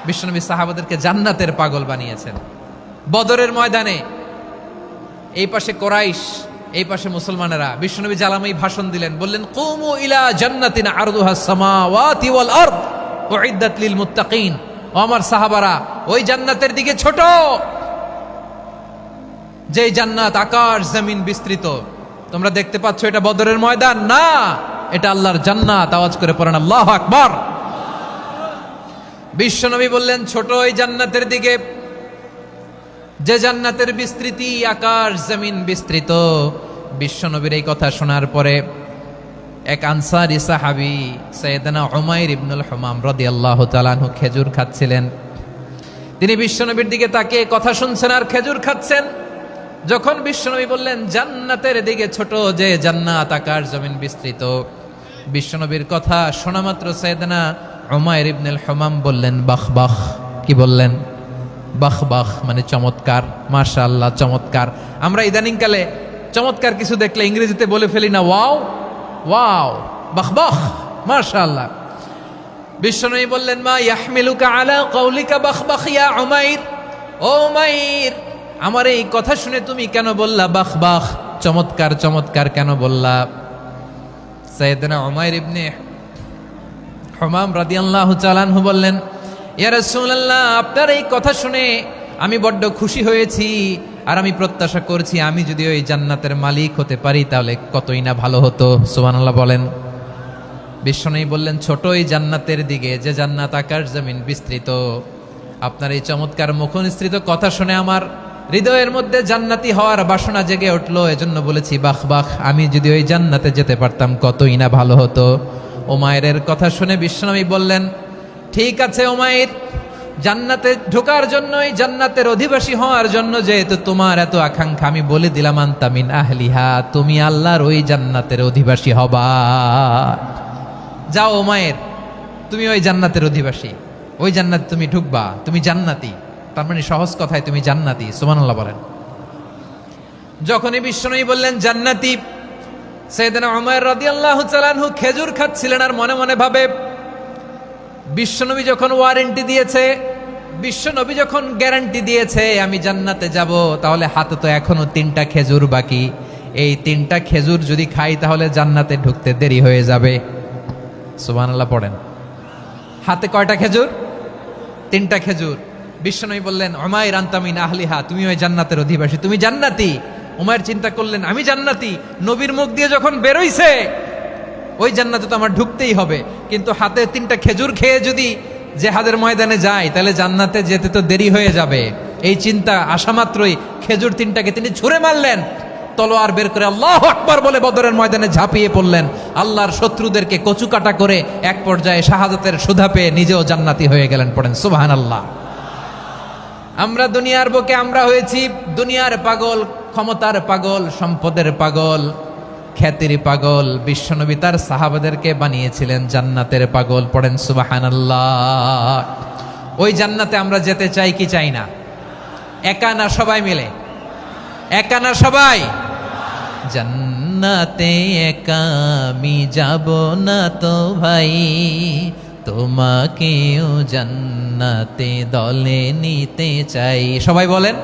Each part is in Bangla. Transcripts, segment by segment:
বিশ্বনবী সাহাবাদেরকে জান্নাতের পাগল বানিয়েছেন। বদরের ময়দানে এই পাশে কোরাইশ, এই পাশে মুসলমানেরা, বিশ্বনবী জ্বালাময়ী ভাষণ দিলেন, বললেন কুমু ইলা জান্নাতিন আরদুহাস সামাওয়াতি ওয়াল আরদ উইদ্দাত লিল মুত্তাকিন। ও আমার সাহাবারা, ওই জান্নাতের দিকে ছোট, যে জান্নাত আকাশ জমিন বিস্তৃত। তোমরা দেখতে পাচ্ছ এটা বদরের ময়দান না, এটা আল্লাহর জান্নাত। আওয়াজ করে পড়েন আল্লাহু আকবার। বিশ্বনবী বললেন ছোট ওই জান্নাতের দিকে, যে জান্নাতের বিস্তৃতি আকাশ জমিন বিস্তৃত। বিশ্বনবীর এই কথা শোনার পরে এক আনসারী সাহাবী সাইয়েদনা উমাইর ইবনুল হুমাম রাদিয়াল্লাহু তাআলা আনহু খেজুর খাচ্ছিলেন। তিনি বিশ্বনবীর দিকে তাকিয়ে কথা শুনছেন আর খেজুর খাচ্ছেন। যখন বিশ্বনবী বললেন জান্নাতের দিকে ছোট, যে জান্নাত আকাশ জমিন বিস্তৃত, বিশ্বনবীর কথা শোনা মাত্র সাইয়েদনা উমাইর ইবনুল হুমাম বললেন বাহ বাহ। কি বললেন? বাহ বাহ, মানে চমৎকার, মাশাআল্লাহ, চমৎকার। আমরা ইদানিংকালে চমৎকার কিছু দেখলে ইংরেজিতে বলে ফেলি না ওয়াও ওয়াও, বাহ বাহ, মাশাআল্লাহ। বিশ্বনবী বললেন মা ইয়াহমিলুকা আলা কওলিকা বাহ বাহ ইয়া উমাইর। ও উমাইর, আমার এই কথা শুনে তুমি কেন বললা বাহ বাহ, চমৎকার চমৎকার কেন বললা? সাইয়েদনা উমাইর ইবনে হুমাম রাদিয়াল্লাহু তাআলা আনহু বললেন ইয়া রাসূলুল্লাহ, আপনার এই কথা শুনে আমি বড্ড খুশি হয়েছি, আর আমি প্রত্যাশা করছি আমি যদি ওই জান্নাতের মালিক হতে পারি তাহলে কতই না ভালো হতো। সুবহানাল্লাহ বলেন। বিশ্বনবী বললেন ছোট এই জান্নাতের দিকে, যে জান্নাত আকাশ জমিন বিস্তৃত। আপনার এই চমৎকার মুখনিসৃত কথা শুনে আমার হৃদয়ের মধ্যে জান্নাতি হওয়ার বাসনা জেগে উঠলো, এজন্য বলেছি বাহ বাহ, আমি যদি ওই জান্নাতে যেতে পারতাম কতই না ভালো হতো। উমাইরের কথা শুনে বিশ্বনবী বললেন ঠিক আছে উমাইর, জান্নাতে ঢোকার জন্য, এই জান্নাতের অধিবাসী হওয়ার জন্য যেহেতু তোমার এত আকাঙ্ক্ষা, আমি বলে দিলাম আনতা মিন আহলিহা, তুমি আল্লাহর ওই জান্নাতের অধিবাসী হবা। যাও উমাইর, তুমি ওই জান্নাতের অধিবাসী, ওই জান্নাতে তুমি ঢুকবা, তুমি জান্নাতি। তার মানে সহজ কথায় তুমি জান্নাতি। সুবহানাল্লাহ বলেন। যখনই বিশ্বনবী বললেন জান্নাতি, সাইয়েদনা উমাইর রাদিয়াল্লাহু তাআলা আনহু খেজুর খাচ্ছিলেন আর মনে মনে ভাবে বিশ্বনবী যখন ওয়ারেন্টি দিয়েছে, বিশ্বনবী যখন গ্যারান্টি দিয়েছে আমি জান্নাতে যাব, তাহলে হাতে তো এখনো 3টা খেজুর বাকি। এই 3টা খেজুর যদি খাই তাহলে জান্নাতে ঢুকতে দেরি হয়ে যাবে। সুবহানাল্লাহ পড়েন। হাতে কয়টা খেজুর? 3টা খেজুর। বিশ্বনবী বললেন উমাইর আনতা মিন আহলিহা, তুমি ওই জান্নাতের অধিবাসী, তুমি জান্নাতি। উমাইর চিন্তা করলেন আমি জান্নাতি, নবীর মুখ দিয়ে যখন বেরোইছে ওই জান্নাতে তো আমার ঢুকতেই হবে, কিন্তু হাতে 3টা খেজুর খেয়ে যদি জেহাদের ময়দানে যায় তাহলে জান্নাতে যেতে তো দেরি হয়ে যাবে। এই চিন্তা আসা মাত্রই খেজুর 3টাকে তিনি ছুঁড়ে মারলেন, তলোয়ার বের করে আল্লাহু আকবার বলে বদরের ময়দানে ঝাঁপিয়ে পড়লেন। আল্লাহর শত্রুদেরকে কচুকাটা করে এক পর্যায়ে শাহাদাতের সুধা পেয়ে নিজেও জান্নাতি হয়ে গেলেন। পড়েন সুবহানাল্লাহ। আমরা দুনিয়ার বুকে আমরা হয়েছি দুনিয়ার পাগল, ক্ষমতার পাগল, সম্পদের পাগল, খ্যাতির পাগল। বিশ্বনবী তার সাহাবাদেরকে বানিয়েছিলেন জান্নাতের পাগল। পড়েন সুবহানাল্লাহ। ওই জান্নাতে আমরা যেতে চাই কি চাই না? একা না সবাই মিলে? একা না সবাই? জান্নাতে একা আমি যাব না তো ভাই, তোমাকেও জান্নাতে দলে নিতে চাই। সবাই বলেন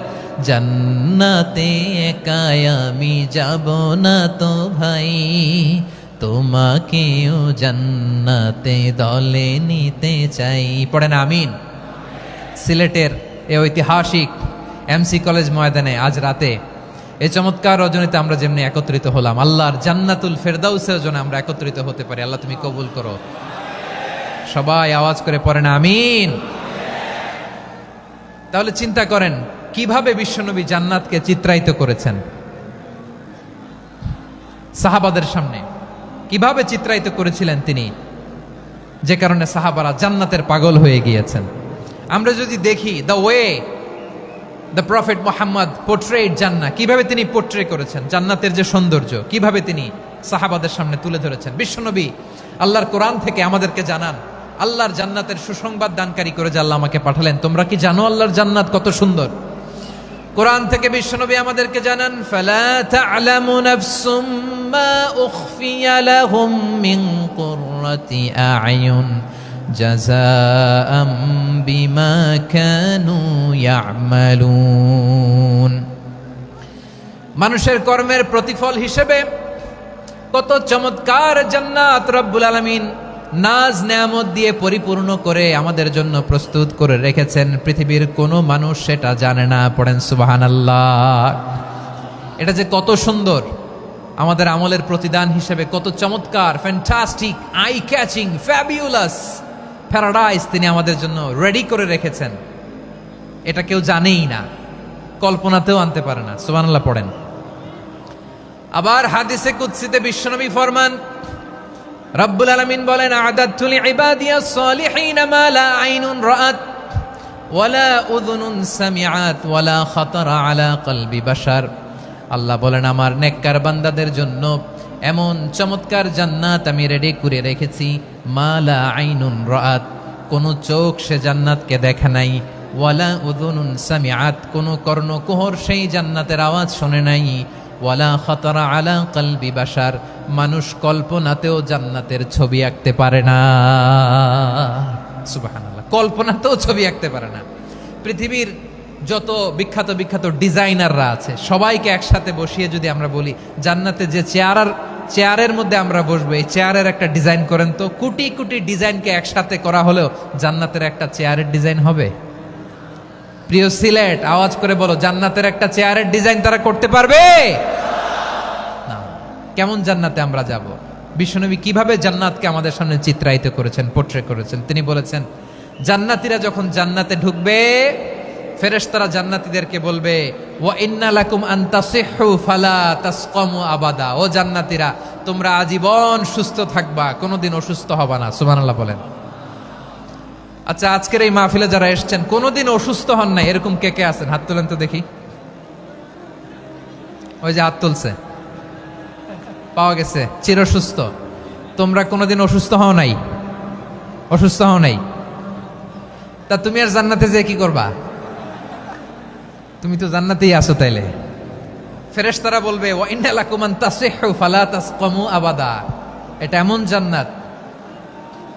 জান্নাতে একা আমি যাব না তো ভাই, তোমাকেও জান্নাতে দলে নিতে চাই। পড়েন আমিন। সিলেটের এই ঐতিহাসিক এমসি কলেজ ময়দানে আজ রাতে এই চমৎকার রজনীতে আমরা যেমনি একত্রিত হলাম, আল্লাহর জান্নাতুল ফেরদাউসের জন্য আমরা একত্রিত হতে পারি। আল্লাহ তুমি কবুল করো। সবাই আওয়াজ করে পড়েন আমিন। তাহলে চিন্তা করেন কিভাবে বিশ্বনবী জান্নাতকে চিত্রায়িত করেছেন সাহাবাদের সামনে, কিভাবে চিত্রায়িত করেছিলেন তিনি, যে কারণে সাহাবারা জান্নাতের পাগল হয়ে গিয়েছেন। আমরা যদি দেখি the way the prophet Muhammad portrait জান্নাত, কিভাবে তিনি পোর্ট্রে করেছেন জান্নাতের যে সৌন্দর্য, কিভাবে তিনি সাহাবাদের সামনে তুলে ধরেছেন। বিশ্বনবী আল্লাহর কোরআন থেকে আমাদেরকে জানান আল্লাহর জান্নাতের সুসংবাদ দানকারী করে যে আল্লাহ আমাকে পাঠালেন। তোমরা কি জানো আল্লাহর জান্নাত কত সুন্দর? কোরআন থেকে বিশ্বনবী আমাদেরকে জানান ফালা তা'লামু নাফসুম মা উখফিয়া লাহুম মিন কুররাতি আ'য়ুন জাযাআম বিমা কানু ইয়ামালুন। মানুষের কর্মের প্রতিফল হিসেবে কত চমৎকার জান্নাত রব্বুল আলামিন নাজ নেয়ামত দিয়ে পরিপূর্ণ করে আমাদের জন্য প্রস্তুত করে রেখেছেন। পৃথিবীর কোনো মানুষ সেটা জানে না। পড়েন সুবহানাল্লাহ। এটা যে কত সুন্দর, আমাদের আমলের প্রতিদান হিসেবে কত চমৎকার, fantastic, eye catching, fabulous paradise তিনি আমাদের জন্য রেডি করে রেখেছেন। এটা কেউ জানেই না, কল্পনাতেও আনতে পারে না। সুবহানাল্লাহ পড়েন। আবার হাদিসে কুদসিতে বিশ্বনবী ফরমান, রব্বুল আলামিন বলেন, আ'দাদতু লিইবাদিয়াস সালিহিন মা লা আইনুন রাআত ওয়ালা উযুনুন সামিআত ওয়ালা খাতারা আলা কলবি বাশার। আল্লাহ বলেন, আমার নেককার বান্দাদের জন্য এমন চমৎকার জান্নাত আমি রেডি করে রেখেছি, মা লা আইনুন রাআত, কোন চোখ সে জান্নাতকে দেখে নাই, ওয়ালা উযুনুন সামিআত, কোন কর্ণকুহর সেই জান্নাতের আওয়াজ শোনে নাই, ওয়ালা খাতারা আলা কলবি বাশার, মানুষ কল্পনাতেও জান্নাতের ছবি আঁকতে পারে না। সুবহানাল্লাহ, কল্পনাতেও ছবি আঁকতে পারে না। পৃথিবীর যত বিখ্যাত বিখ্যাত ডিজাইনাররা আছে সবাইকে একসাথে বসিয়ে যদি আমরা বলি জান্নাতে যে চেয়ারের মধ্যে আমরা বসবো, এই চেয়ারের একটা ডিজাইন করেন তো, কোটি কোটি ডিজাইনকে একসাথে করা হলেও জান্নাতের একটা চেয়ারের ডিজাইন হবে? প্রিয় সিলেট, আওয়াজ করে বলো, জান্নাতের একটা চেয়ারের ডিজাইন তারা করতে পারবে না। কেমন জান্নাতে আমরা যাব? বিশ্বনবী কিভাবে জান্নাতকে আমাদের সামনে চিত্রায়িত করেছেন, পোট্রে করেছেন। তিনি বলেছেন, জান্নাতীরা যখন জান্নাতে ঢুকবে, ফেরেশতারা জান্নাতীদেরকে বলবে, ওয়া ইন্না লাকুম আন তাসিহু ফালা তাসকামু আবাদা। ও জান্নাতীরা, তোমরা আজীবন সুস্থ থাকবা, কোনোদিন অসুস্থ হবা না। সুবহানাল্লাহ বলেন। আচ্ছা, আজকের এই মাহফিলে যারা এসেছেন কোনোদিন অসুস্থ হন নাই, এরকম কে কে আছেন? হাত তোলেন তো দেখি। ওই যে হাত তুলছে, পাওয়া গেছে, চিরসুস্থ। তোমরা কোনোদিন অসুস্থ হও নাই? অসুস্থ হও নাই? তা তুমি আর জান্নাতে যে কি করবা? তুমি তো জান্নাতেই আছো তাইলে। ফেরেশতারা বলবে, ওয়া ইন্না লাকুম আন তাসিহু ফালা তাসকামু আবাদা। এটা এমন জান্নাত,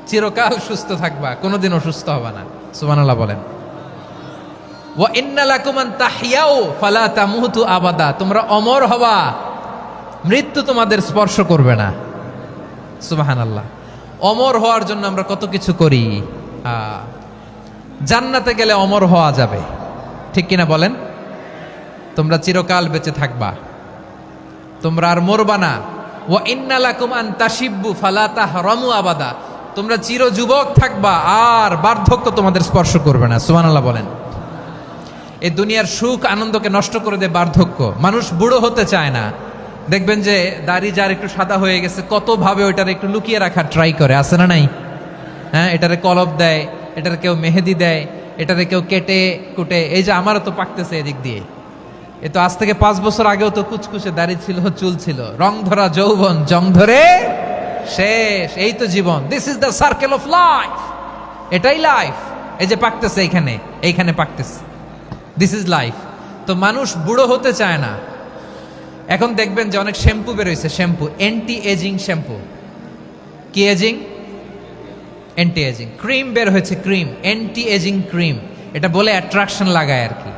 চিরকাল সুস্থ থাকবা, কোনোদিন অসুস্থ হবা না। সুবহানাল্লাহ বলেন। ওয়া ইন্না লাকুম আন তাহইয়াউ ফালা তামুতু আবাদা। তোমরা অমর হবা, মৃত্যু তোমাদের স্পর্শ করবে না। সুবহানাল্লাহ। অমর হওয়ার জন্য আমরা কত কিছু করি। জান্নাতে গেলে অমর হওয়া যাবে, ঠিক কিনা বলেন? তোমরা চিরকাল বেঁচে থাকবা, তোমরা আর মরবা না। ওয়া ইন্না লাকুম আন তাশিব্বু ফালা তাহরামু আবাদা। তোমরা চির যুবক থাকবা, আর বার্ধক্য তোমাদের স্পর্শ করবে না। সুবহানাল্লাহ বলেন। এই দুনিয়ার সুখ আনন্দকে নষ্ট করে দেয় বার্ধক্য। মানুষ বুড়ো হতে চায় না। দেখবেন যে দাড়ি যার একটু সাদা হয়ে গেছে, কত ভাবে ওইটার একটু লুকিয়ে রাখার ট্রাই করে, আছে না নাই? হ্যাঁ, এটারে কলব দেয়, এটার কেউ মেহেদি দেয়, এটারে কেউ কেটে কুটে। এই যে আমারও তো পাকতেছে এদিক দিয়ে, এ তো আজ থেকে 5 বছর আগেও তো কুচকুচে দাড়ি ছিল, চুল ছিল, রং ধরা যৌবন, জং ধরে শেষ। এই তো জীবন। This is the circle of life. এটাই লাইফ। এই যে পাকতেছে এইখানে পাকতেছে, দিস ইজ লাইফ। তো মানুষ বুড়ো হতে চায় না। এখন দেখবেন যে অনেক শ্যাম্পু বেরোইছে, শ্যাম্পু, অ্যান্টি এজিং শ্যাম্পু। কি এজিং? Anti aging. ক্রিম বের হয়েছে, ক্রিম, অ্যান্টি এজিং ক্রিম। এটা বলে অ্যাট্রাকশন লাগায় আর কি,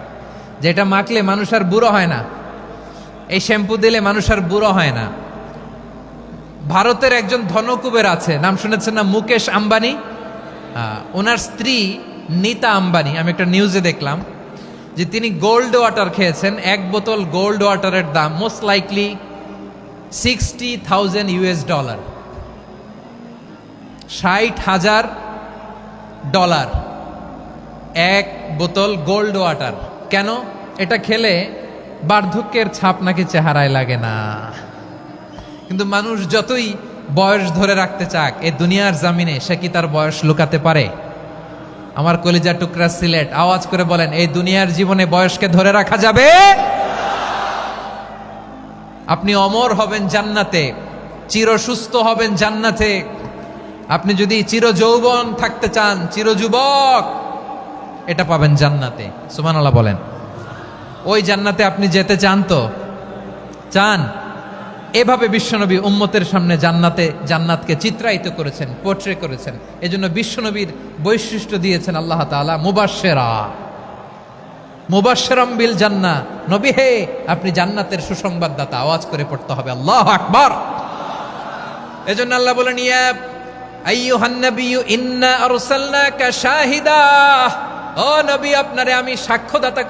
যে এটা মাখলে মানুষ আর বুড়ো হয় না, এই শ্যাম্পু দিলে মানুষ আর বুড়ো হয় না। ভারতের একজন ধনকুবের আছে, নাম শুনেছেন না? মুকেশ আম্বানি। ওনার স্ত্রী নীতা আম্বানি, আমি একটা নিউজে দেখলাম যে তিনি গোল্ড ওয়াটার খেয়েছেন। 1 বোতল গোল্ড ওয়াটারের দাম মোস্ট লাইকলি $60,000 $60,000 1 বোতল গোল্ড ওয়াটার। কেন? এটা খেলে বার্ধক্যের ছাপ নাকি চেহারায় লাগে না। কিন্তু মানুষ যতই বয়স ধরে রাখতে চাক এই দুনিয়ার জামিনে, সে কি তার বয়স লুকাতে পারে? আমার কলিজা টুকরা সিলেট, আওয়াজ করে বলেন, এই দুনিয়ার জীবনে বয়সকে ধরে রাখা যাবে? আপনি অমর হবেন জান্নাতে, চির সুস্থ হবেন জান্নাতে। আপনি যদি চির যৌবন থাকতে চান, চির যুবক, এটা পাবেন জান্নাতে। সুবহানাল্লাহ বলেন। ওই জান্নাতে আপনি যেতে চান তো? চান? এভাবে বিশ্বনবী উম্মতের সামনে জান্নাতকে চিত্রায়িত করেছেন, পোর্ট্রে করেছেন। এজন্য বিশ্বনবীর বৈশিষ্ট্য দিয়েছেন আল্লাহ তাআলা মুবাশশিরাম বিল জান্নাহ। নবী হে, আপনি জান্নাতের সুসংবাদদাতা। আওয়াজ করে পড়তে হবে আল্লাহু আকবার। এজন্য আল্লাহ বলেন, ইয়া আইয়ুহান নাবিয়্যু ইন্না আরসালনাকা শাহিদা। ও নবী, আপনারে আমি সাক্ষ্যদাতা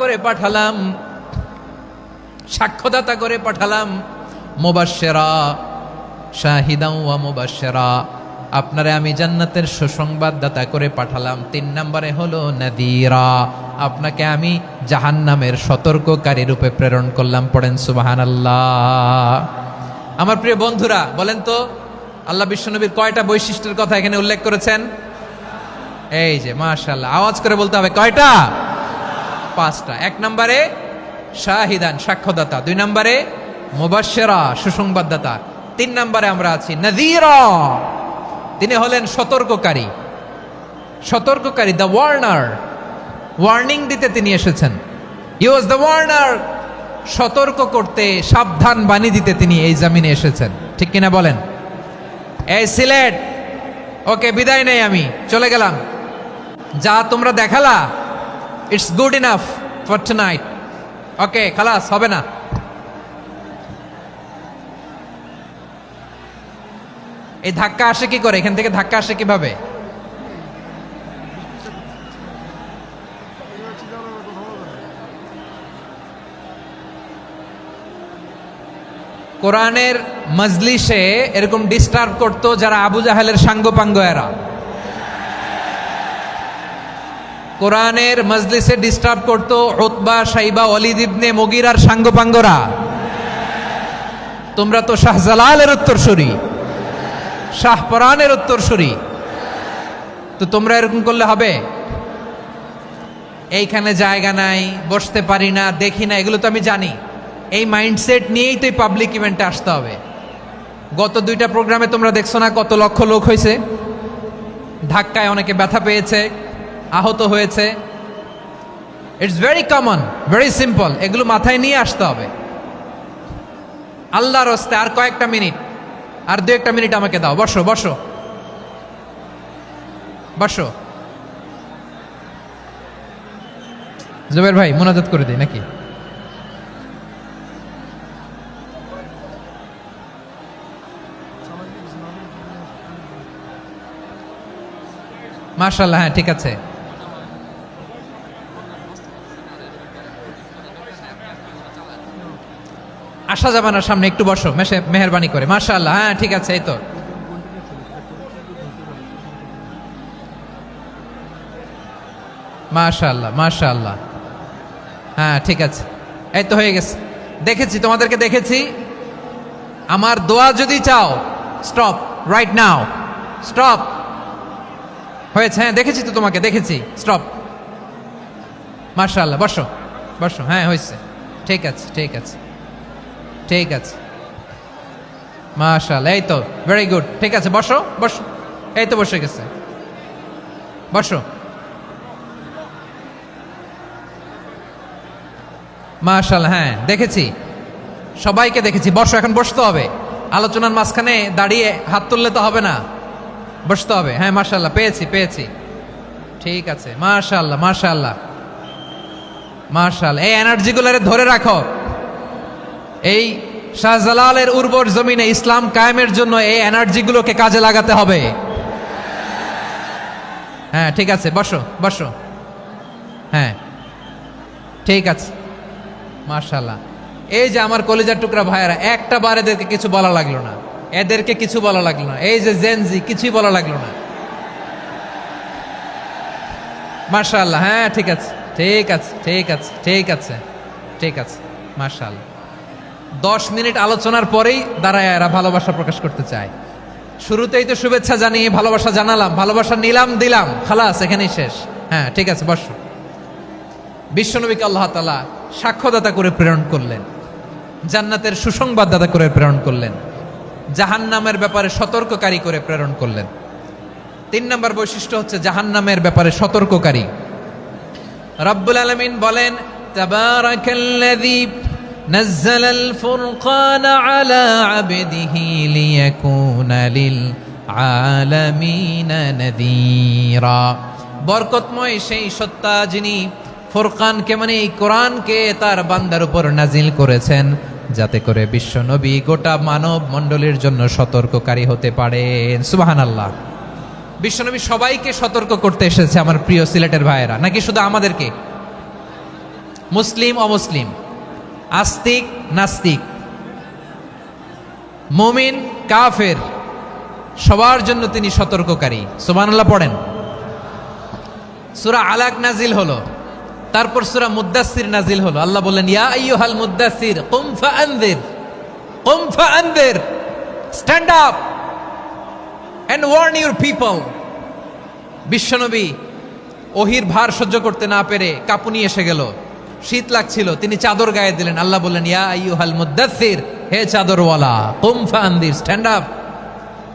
করে পাঠালাম। মুবাশশিরা শাহিদাও ওয়া মুবাশশিরা, আপনারে আমি জান্নাতের সুসংবাদদাতা করে পাঠালাম। 3 নম্বরে হলো নাযীরা, আপনাকে আমি জাহান্নামের সতর্ককারী রূপে প্রেরণ করলাম। পড়েন সুবহানাল্লাহ। আমার প্রিয় বন্ধুরা, বলেন তো আল্লাহ বিশ্বনবীর কয়টা বৈশিষ্ট্যের কথা এখানে উল্লেখ করেছেন? এই যে মাশাআল্লাহ, আওয়াজ করে বলতে হবে কয়টা? 5টা। 1 নম্বরে শাহিদান, সাক্ষ্যদাতা। 2 নম্বরে মুবাশশিরা, সুসংবাদদাতা। 3 নম্বরে আমরা আছি নাযীরা, তিনি হলেন সতর্ককারী। দ্য ওয়ার্নার, ওয়ার্নিং দিতে তিনি এসেছেন। হি ওয়াজ দ্য ওয়ার্নার, সতর্ক করতে, সাবধান বাণী দিতে তিনি এই জমিনে এসেছেন। ঠিক কিনা বলেন? এই সিলেট, ওকে বিদায় নেই, আমি চলে গেলাম। যা তোমরা দেখালা, it's good enough for tonight. Okay, খালাস, হবে না। এই ধাক্কা আসে কি করে? এখান থেকে ধাক্কা আসে কিভাবে? কোরআনের মজলিসে এরকম ডিস্টার্ব করতো যারা আবু জাহেলের সাঙ্গপাঙ্গ এরা। কোরআনের মজলিসে ডিস্টার্ব করতো উতবা, শাইবা, ওয়ালিদ ইবনে মুগীরার সাঙ্গপাঙ্গরা। তোমরা তো শাহজালালের উত্তরসূরি, শাহপরানের উত্তরসূরি, তো তোমরা এরকম করলে হবে? এইখানে জায়গা নাই, বসতে পারি না, দেখি না, এগুলো তো আমি জানি। এই মাইন্ডসেট নিয়েই তো এই পাবলিক ইভেন্টে আসতে হবে। গত 2টা প্রোগ্রামে তোমরা দেখছো না কত লক্ষ লোক হয়েছে? ধাক্কায় অনেকে ব্যথা পেয়েছে, আহত হয়েছে। It's very common, very simple. এগুলো মাথায় নিয়ে আসতে হবে। আল্লাহর রাস্তে আর কয়েকটা মিনিট, আর 2-1টা মিনিট আমাকে দাও। বসো বসো বসো। জুবের ভাই, মুনাজাত করে দিই নাকি? মাশাআল্লাহ, হ্যাঁ ঠিক আছে। আসা যাবে না সামনে, একটু বসো মেহেরবানি করে। মাশাআল্লাহ, হ্যাঁ ঠিক আছে। এই তো মাশাআল্লাহ, মাশাআল্লাহ, হ্যাঁ ঠিক আছে। এই তো হয়ে গেছে। দেখেছি, তোমাদেরকে দেখেছি। আমার দোয়া যদি চাও, স্টপ রাইট নাও, স্টপ। হয়েছে? হ্যাঁ দেখেছি তো, তোমাকে দেখেছি। স্টপ। মাশাআল্লাহ, বসো বসো। হ্যাঁ হয়েছে, ঠিক আছে ঠিক আছে ঠিক আছে। মাশাআল্লাহ, এই তো ভেরি গুড। ঠিক আছে, বসো বসো। এই তো বসে গেছে, বসো। মাশাআল্লাহ, হ্যাঁ দেখেছি, সবাইকে দেখেছি। বসো, এখন বসতে হবে। আলোচনার মাঝখানে দাঁড়িয়ে হাত তুললে তো হবে না, বসতে হবে। হ্যাঁ মাশাআল্লাহ, পেয়েছি। ঠিক আছে, মাশাআল্লাহ মাশাআল্লাহ মাশাআল্লাহ। এই এনার্জিগুলোরে ধরে রাখো। এই শাহজালালের উর্বর জমিনে ইসলাম কায়েমের জন্য এই এনার্জিগুলোকে কাজে লাগাতে হবে। হ্যাঁ ঠিক আছে, বসো বসো। হ্যাঁ ঠিক আছে, মাশাআল্লাহ। এই যে আমার কলিজার টুকরা ভাইয়েরা, একটা বার এদেরকে কিছু বলা লাগলো না, এদেরকে কিছু বলা লাগলো না। এই যে জেনজি, কিছুই বলা লাগলো না। মাশাআল্লাহ, হ্যাঁ ঠিক আছে ঠিক আছে ঠিক আছে ঠিক আছে ঠিক আছে। মাশাআল্লাহ। 10 মিনিট আলোচনার পরেই দাঁড়ায় এরা ভালোবাসা প্রকাশ করতে চায়। শুরুতেই তো শুভেচ্ছা জানিয়ে ভালোবাসা জানালাম, ভালোবাসা নিলাম, দিলাম, খালাস, এখানেই শেষ। হ্যাঁ ঠিক আছে, বসো। বিশ্বনবীকে আল্লাহ তাআলা সাক্ষ্যদাতা করে প্রেরণ করলেন, জান্নাতের সুসংবাদদাতা করে প্রেরণ করলেন, জাহান্নামের ব্যাপারে সতর্ককারী করে প্রেরণ করলেন। 3 নম্বর বৈশিষ্ট্য হচ্ছে জাহান্নামের ব্যাপারে সতর্ককারী। রব্বুল আলামিন বলেন, তাবারাকাল্লাযী নাজ্জালাল ফুরকানা আলা আবদিহি লিয়াকুনা লিল আলামিনা নাযীরা। বরকতময় সেই সত্তা যিনি ফুরকানকে মানে এই কোরআনকে তার বান্দার উপর নাজিল করেছেন, যাতে করে বিশ্ব নবী গোটা মানব মণ্ডলীর জন্য সতর্ককারী হতে পারেন। সুবহানাল্লাহ। বিশ্বনবী সবাইকে সতর্ক করতে এসেছে আমার প্রিয় সিলেটের ভাইয়েরা, নাকি শুধু আমাদেরকে? মুসলিম অমুসলিম, আস্তিক নাস্তিক, মুমিন কাফের, সবার জন্য তিনি সতর্ককারী। সুবহানাল্লাহ পড়েন। সূরা আলাক নাজিল হলো, তারপর সূরা মুদ্দাসসির নাজিল হলো। আল্লাহ বললেন, ইয়া আইয়ুহাল মুদ্দাসসির কুম ফাআনযির, কুম ফাআনযির, stand up and warn your people. বিশ্বনবী ওহির ভার সহ্য করতে না পেরে কাঁপুনি এসে গেল, শীত লাগছিল, তিনি চাদর গায়ে দিলেন। আল্লাহ বললেন, ইয়া আইয়ুহাল মুদ্দাসসির, হে চাদরওয়ালা, কুম ফাআনযির, স্ট্যান্ড আপ,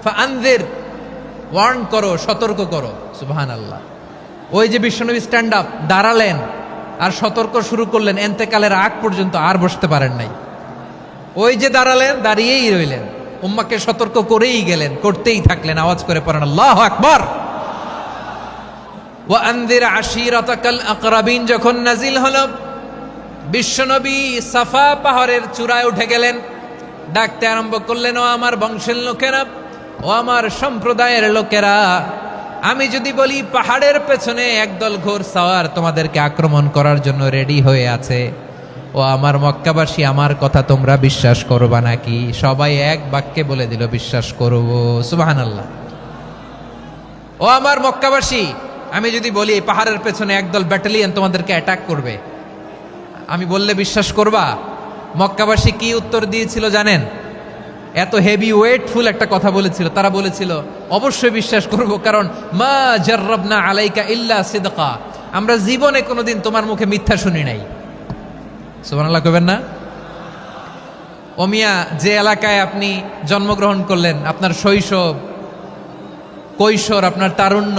ফাআনযির, ওয়ার্ন করো, সতর্ক করো। সুবহানাল্লাহ। ওই যে বিশ্বনবী স্ট্যান্ড আপ, দাঁড়ালেন আর সতর্ক শুরু করলেন, এন্তেকালের আগ পর্যন্ত আর বসতে পারেন নাই। ওই যে দাঁড়ালেন, দাঁড়িয়েই রইলেন, উম্মাকে সতর্ক করেই গেলেন, করতেই থাকলেন। আওয়াজ করে পড়েন আল্লাহু আকবার। ওয়া আনযির আশীরাতাকাল আকরাবিন যখন নাজিল হলো, বিশ্বনবী সাফা পাহাড়ের চূড়ায় উঠে গেলেন, ডাকতে আরম্ভ করলেন, ও আমার বংশের লোকেরা, ও আমার সম্প্রদায়ের লোকেরা, আমি যদি বলি পাহাড়ের পেছনে একদল ঘোড়সাওয়ার তোমাদেরকে আক্রমণ করার জন্য রেডি হয়ে আছে, ও আমার মক্কাবাসী, আমার কথা তোমরা বিশ্বাস করবা নাকি? সবাই এক বাক্যে বলে দিল, বিশ্বাস করব। সুবহানাল্লাহ। ও আমার মক্কাবাসী, আমি যদি বলি এই পাহাড়ের পেছনে একদল ব্যাটালিয়ন তোমাদেরকে অ্যাটাক করবে, আমি বললে বিশ্বাস করবা? মক্কাবাসী কি উত্তর দিয়েছিল জানেন? এত হেভি ওয়েটফুল একটা কথা বলেছিল। তারা বলেছিল, অবশ্যই বিশ্বাস করব, কারণ মা জাররাবনা আলাইকা ইল্লা সিদকা, আমরা জীবনে কোনোদিন তোমার মুখে মিথ্যা শুনি নাই। সুবহানাল্লাহ কইবেন না? ও মিয়া, যে এলাকায় আপনি জন্মগ্রহণ করলেন, আপনার শৈশব, কৈশোর, আপনার তারুণ্য,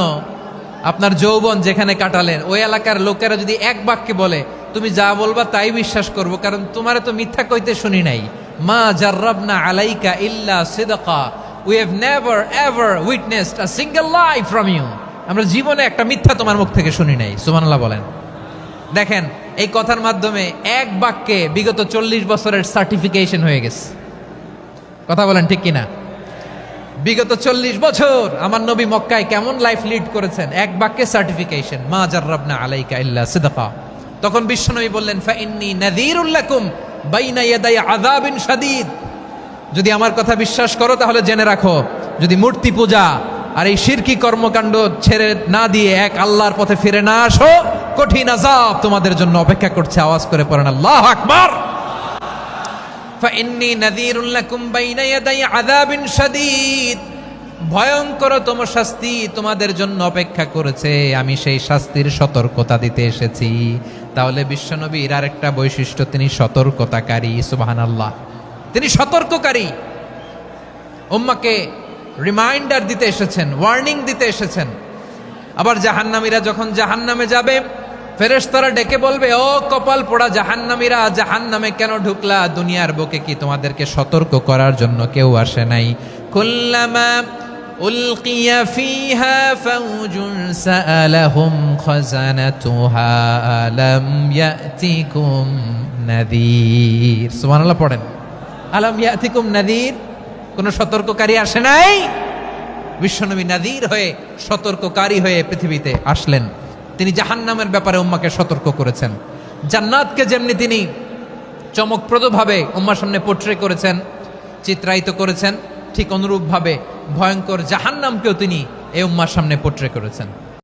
আপনার যৌবন যেখানে কাটালেন, ওই এলাকার লোকেরা যদি এক বাক্যে বলে তুমি যা বলবা তাই বিশ্বাস করব, কারণ তোমারে তো মিথ্যা কইতে শুনি নাই। মা জাররাবনা আলাইকা ইল্লা সিদকা, we have never ever witnessed a single lie from you, আমরা জীবনে একটা মিথ্যা তোমার মুখ থেকে শুনি নাই। সুবহানাল্লাহ বলেন। দেখেন, এই কথার মাধ্যমে এক বাক্যে বিগত 40 বছরের সার্টিফিকেশন হয়ে গেছে। কথা বলেন ঠিক কিনা? বিগত 40 বছর আমার নবী মক্কায় কেমন লাইফ লিড করেছেন, এক বাক্যে সার্টিফিকেশন, মা জাররাবনা আলাইকা ইল্লা সিদকা। তখন বিশ্বনবী বললেন, ফাইন্নী নাযীরুল লাকুম বাইনা ইয়াদাই আযাবিন শাদীদ, যদি আমার কথা বিশ্বাস করো তাহলে জেনে রাখো, যদি মূর্তি পূজা আর এই শিরকি কর্মকাণ্ড ছেড়ে না দিয়ে এক আল্লাহর পথে ফিরে না আসো, কঠিন আযাব তোমাদের জন্য অপেক্ষা করছে। আওয়াজ করে পড়েন আল্লাহু আকবার। ফাইন্নী নাযীরুল লাকুম বাইনা ইয়াদাই আযাবিন শাদীদ, ভয়ঙ্করতম শাস্তি তোমাদের জন্য অপেক্ষা করেছে, আমি সেই শাস্তির সতর্কতা দিতে এসেছি। তাহলে বিশ্বনবীর আরেকটা বৈশিষ্ট্য, তিনি সতর্কতাকারী। সুবহানাল্লাহ। তিনি সতর্ককারী, উম্মাকে রিমাইন্ডার দিতে এসেছেন, ওয়ার্নিং দিতে এসেছেন। আবার জাহান্নামীরা যখন জাহান্নামে যাবে, ফেরেশতারা ডেকে বলবে, ও কপাল পোড়া জাহান্নামীরা, জাহান্নামে কেন ঢুকলা? দুনিয়ার বুকে কি তোমাদেরকে সতর্ক করার জন্য কেউ আসে নাই? কুল্লামা উলকিয়া ফিহা ফাউজুন সাআলাহুম খাযানাতুহা আলাম ইয়াতিকুম নাযীর। সুবহানাল্লাহ পড়েন। আলাম ইয়াতিকুম নাযীর, কোন সতর্ককারী আসে নাই? বিশ্বনবী নাযীর হয়ে, সতর্ককারী হয়ে পৃথিবীতে আসলেন। তিনি জাহান্নামের ব্যাপারে উম্মাকে সতর্ক করেছেন। জান্নাতকে যেমনি তিনি চমকপ্রদভাবে উম্মার সামনে পোট্রে করেছেন, চিত্রায়িত করেছেন, ঠিক অনুরূপভাবে ভয়ঙ্কর জাহান্নামকেও তিনি এই উম্মার সামনে পোট্রে করেছেন।